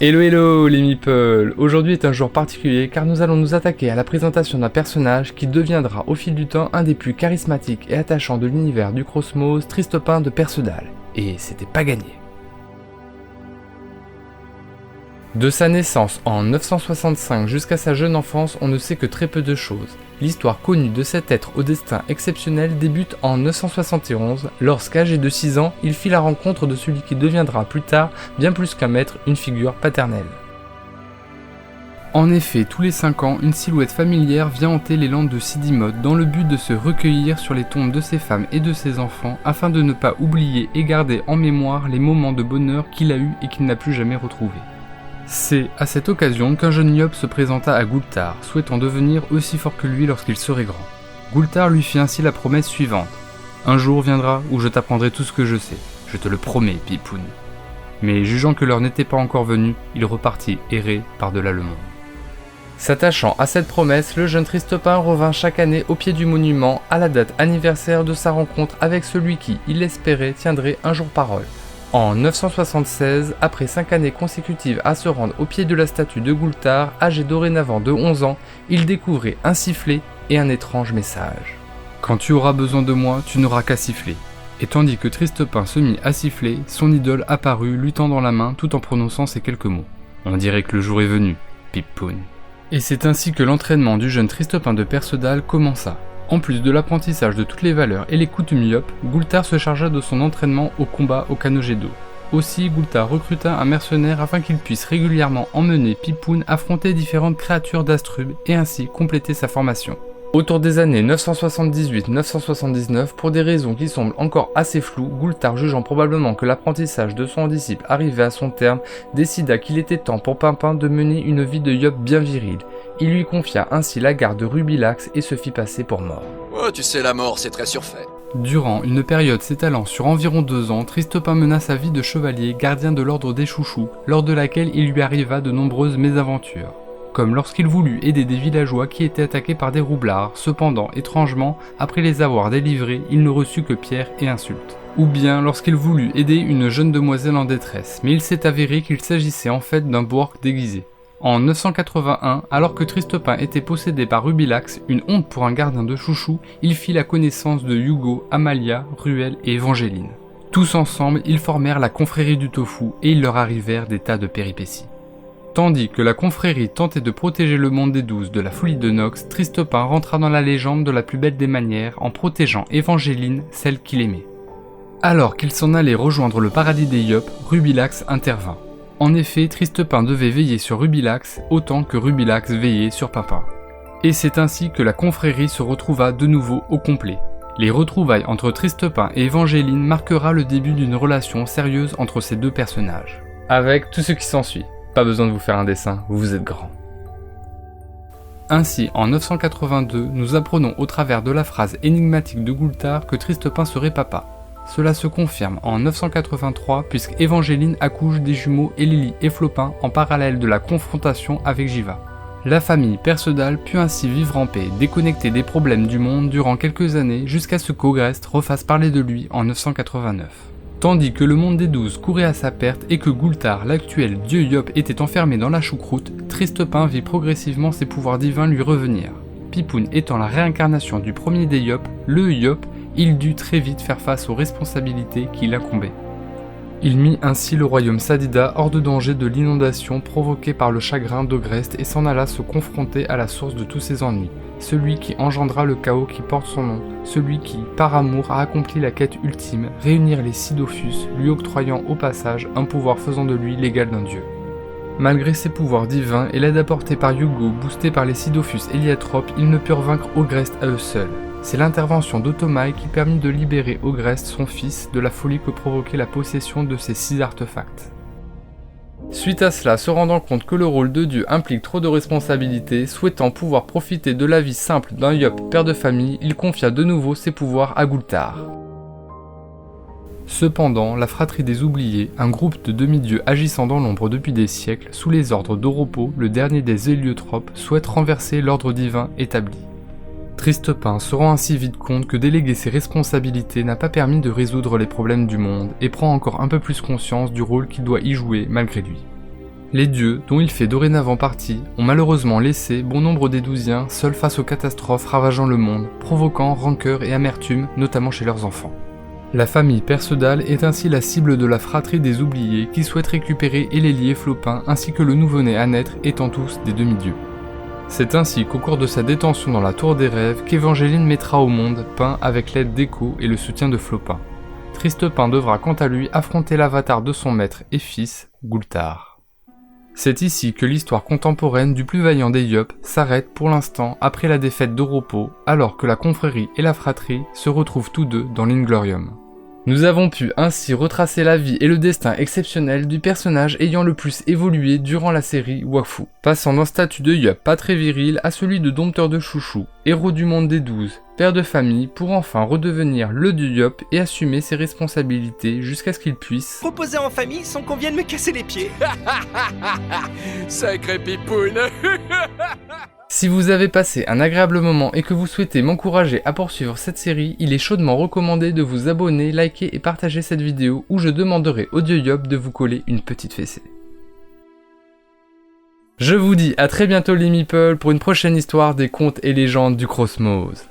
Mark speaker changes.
Speaker 1: Hello hello les meeples. Aujourd'hui est un jour particulier car nous allons nous attaquer à la présentation d'un personnage qui deviendra au fil du temps un des plus charismatiques et attachants de l'univers du Cosmos, Tristopin de Perceval. Et c'était pas gagné. De sa naissance en 965 jusqu'à sa jeune enfance, on ne sait que très peu de choses. L'histoire connue de cet être au destin exceptionnel débute en 971, lorsqu'âgé de 6 ans, il fit la rencontre de celui qui deviendra plus tard, bien plus qu'un maître, une figure paternelle. En effet, tous les 5 ans, une silhouette familière vient hanter les landes de Sidimod dans le but de se recueillir sur les tombes de ses femmes et de ses enfants afin de ne pas oublier et garder en mémoire les moments de bonheur qu'il a eus et qu'il n'a plus jamais retrouvés. C'est à cette occasion qu'un jeune Yop se présenta à Gultar, souhaitant devenir aussi fort que lui lorsqu'il serait grand. Gultar lui fit ainsi la promesse suivante. « Un jour viendra où je t'apprendrai tout ce que je sais, je te le promets, Pipoun. » Mais jugeant que l'heure n'était pas encore venue, il repartit errer par-delà le monde. S'attachant à cette promesse, le jeune Tristopin revint chaque année au pied du monument à la date anniversaire de sa rencontre avec celui qui, il l'espérait, tiendrait un jour parole. En 976, après 5 années consécutives à se rendre au pied de la statue de Gultar, âgé dorénavant de 11 ans, il découvrait un sifflet et un étrange message. « Quand tu auras besoin de moi, tu n'auras qu'à siffler. » Et tandis que Tristopin se mit à siffler, son idole apparut, lui tendant la main tout en prononçant ces quelques mots. « On dirait que le jour est venu, Pipoun. » Et c'est ainsi que l'entraînement du jeune Tristopin de Perceval commença. En plus de l'apprentissage de toutes les valeurs et les coutumes Yop, Gultar se chargea de son entraînement au combat au Kanojedo. Aussi, Gultar recruta un mercenaire afin qu'il puisse régulièrement emmener Pipoun affronter différentes créatures d'Astrub et ainsi compléter sa formation. Autour des années 978-979, pour des raisons qui semblent encore assez floues, Gultar, jugeant probablement que l'apprentissage de son disciple arrivait à son terme, décida qu'il était temps pour Pimpin de mener une vie de Yop bien virile. Il lui confia ainsi la garde de Rubilax et se fit passer pour mort.
Speaker 2: Oh, tu sais, la mort, c'est très surfait.
Speaker 1: Durant une période s'étalant sur environ 2 ans, Tristopin mena sa vie de chevalier gardien de l'ordre des chouchous, lors de laquelle il lui arriva de nombreuses mésaventures. Comme lorsqu'il voulut aider des villageois qui étaient attaqués par des roublards, cependant, étrangement, après les avoir délivrés, il ne reçut que pierres et insultes. Ou bien lorsqu'il voulut aider une jeune demoiselle en détresse, mais il s'est avéré qu'il s'agissait en fait d'un Borg déguisé. En 981, alors que Tristopin était possédé par Rubilax, une honte pour un gardien de chouchou, il fit la connaissance de Hugo, Amalia, Ruel et Evangeline. Tous ensemble, ils formèrent la confrérie du tofu et il leur arrivèrent des tas de péripéties. Tandis que la confrérie tentait de protéger le monde des douze de la folie de Nox, Tristopin rentra dans la légende de la plus belle des manières en protégeant Evangeline, celle qu'il aimait. Alors qu'il s'en allait rejoindre le paradis des Yop, Rubilax intervint. En effet, Tristopin devait veiller sur Rubilax autant que Rubilax veillait sur Pimpin. Et c'est ainsi que la confrérie se retrouva de nouveau au complet. Les retrouvailles entre Tristopin et Evangeline marquera le début d'une relation sérieuse entre ces deux personnages. Avec tout ce qui s'ensuit. Pas besoin de vous faire un dessin, vous êtes grand. Ainsi, en 982, nous apprenons au travers de la phrase énigmatique de Gultar que Tristopin serait papa. Cela se confirme en 983 puisque Evangeline accouche des jumeaux Elili et Flopin en parallèle de la confrontation avec Jiva. La famille Perceval put ainsi vivre en paix, déconnectée des problèmes du monde durant quelques années jusqu'à ce qu'Ogrest refasse parler de lui en 989. Tandis que le monde des 12 courait à sa perte et que Gultar, l'actuel dieu Yop, était enfermé dans la choucroute, Tristopin vit progressivement ses pouvoirs divins lui revenir. Pipoun étant la réincarnation du premier des Yop, le Yop, il dut très vite faire face aux responsabilités qui l'incombaient. Il mit ainsi le royaume Sadida hors de danger de l'inondation provoquée par le chagrin d'Ogrest et s'en alla se confronter à la source de tous ses ennuis, celui qui engendra le chaos qui porte son nom, celui qui, par amour, a accompli la quête ultime, réunir les Sidophus, lui octroyant au passage un pouvoir faisant de lui l'égal d'un dieu. Malgré ses pouvoirs divins et l'aide apportée par Hugo, boosté par les Sidophus héliotropes, ils ne purent vaincreOgrest à eux seuls. C'est l'intervention d'Otomae qui permit de libérerOgrest, son fils, de la folie que provoquait la possession de ces 6 artefacts. Suite à cela, se rendant compte que le rôle de dieu implique trop de responsabilités, souhaitant pouvoir profiter de la vie simple d'un Yop père de famille, il confia de nouveau ses pouvoirs à Gultar. Cependant, la fratrie des oubliés, un groupe de demi-dieux agissant dans l'ombre depuis des siècles, sous les ordres d'Oropo, le dernier des héliotropes, souhaite renverser l'ordre divin établi. Tristopin se rend ainsi vite compte que déléguer ses responsabilités n'a pas permis de résoudre les problèmes du monde et prend encore un peu plus conscience du rôle qu'il doit y jouer malgré lui. Les dieux, dont il fait dorénavant partie, ont malheureusement laissé bon nombre d'Édousiens seuls face aux catastrophes ravageant le monde, provoquant rancœur et amertume, notamment chez leurs enfants. La famille Perceval est ainsi la cible de la fratrie des oubliés qui souhaitent récupérer Elélie et Flopin ainsi que le nouveau-né à naître étant tous des demi-dieux. C'est ainsi qu'au cours de sa détention dans la Tour des Rêves qu'Évangéline mettra au monde Pain avec l'aide d'Écho et le soutien de Flopin. Tristepin devra quant à lui affronter l'avatar de son maître et fils, Goulthar. C'est ici que l'histoire contemporaine du plus vaillant des Yups s'arrête pour l'instant après la défaite d'Oropo, alors que la confrérie et la fratrie se retrouvent tous deux dans l'Inglorium. Nous avons pu ainsi retracer la vie et le destin exceptionnel du personnage ayant le plus évolué durant la série Wakfu, passant d'un statut de Yup pas très viril à celui de dompteur de chouchou, héros du monde des 12, père de famille pour enfin redevenir le dieu Yup et assumer ses responsabilités jusqu'à ce qu'il puisse
Speaker 3: reposer en famille sans qu'on vienne me casser les pieds.
Speaker 2: Sacré pipoune.
Speaker 1: Si vous avez passé un agréable moment et que vous souhaitez m'encourager à poursuivre cette série, il est chaudement recommandé de vous abonner, liker et partager cette vidéo où je demanderai au dieu Yup de vous coller une petite fessée. Je vous dis à très bientôt les meeples pour une prochaine histoire des contes et légendes du Cosmos.